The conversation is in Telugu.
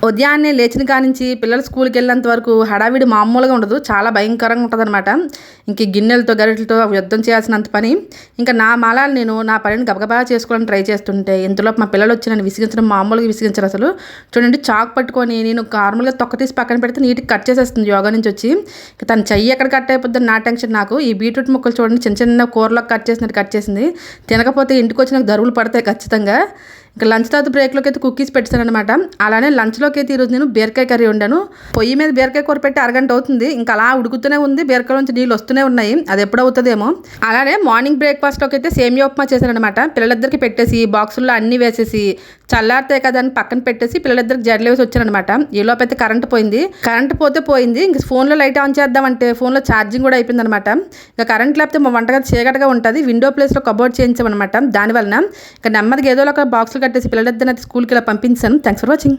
ఉదయాన్నే లేచిన కానించి పిల్లలు స్కూల్కి వెళ్ళేంత వరకు హడావిడి మామూలుగా ఉండదు, చాలా భయంకరంగా ఉంటుంది అనమాట. ఇంక గిన్నెలతో గరిటలతో యుద్ధం చేయాల్సినంత పని. ఇంకా నా మాలాలు నేను నా పనిని గబగబా చేసుకోవడానికి ట్రై చేస్తుంటే ఇంతలోపు మా పిల్లలు వచ్చి నన్ను విసిగించడం మామూలుగా విసిగించారు అసలు. చూడండి, చాక్ పట్టుకొని నేను నార్మల్గా తొక్క తీసి పక్కన పెడితే నీట్గా కట్ చేసేస్తుంది యోగా నుంచి వచ్చి. తన చెయ్యి ఎక్కడ కట్ అయిపోద్దని నా టెన్షన్ నాకు. ఈ బీట్రూట్ ముక్కలు చూడండి చిన్న చిన్న కూరలో కట్ చేసినట్టు కట్ చేసింది. తినకపోతే ఇంటికి వచ్చి నాకు దరువులు పడతాయి ఖచ్చితంగా. ఇంకా లంచ్ తర్వాత బ్రేక్లోకి అయితే కుక్కీస్ పెట్టాను అనమాట. అలానే లంచ్లోకి అయితే ఈరోజు నేను బీరకాయ కర్రీ వండాను. పొయ్యి మీద బీరకాయ కూర పెట్టి అరగంట అవుతుంది, ఇంకా అలా ఉడుకుతూనే ఉంది, బీరకాయ నుంచి నీళ్ళు వస్తూనే ఉన్నాయి, అది ఎప్పుడు అవుతుందేమో. అలానే మార్నింగ్ బ్రేక్ఫాస్ట్లోకి అయితే సేమియా ఉప్మా చేశాను అనమాట. పిల్లలిద్దరికి పెట్టేసి బాక్సుల్లో అన్నీ వేసేసి చల్లారితే కదా అని పక్కన పెట్టేసి పిల్లలిద్దరికి జడలు వేసి వచ్చానమాట. ఈలోపు అయితే కరెంట్ పోయింది. కరెంట్ పోయింది. ఇంక ఫోన్లో లైట్ ఆన్ చేద్దామంటే ఫోన్లో ఛార్జింగ్ కూడా అయిపోయింది అనమాట. ఇంకా కరెంట్ లేకపోతే మా వంటగది చీకటిగా ఉంటుంది. విండో ప్లేస్లో కబోర్డ్ చేయించామన్నమాట. దానివల్ల ఇంకా నెమ్మదిగా ఏదో ఒక బాక్సులు కట్టేసి పిల్లలిద్దరిని అయితే స్కూల్కి ఇలా పంపించాను. Thanks for watching.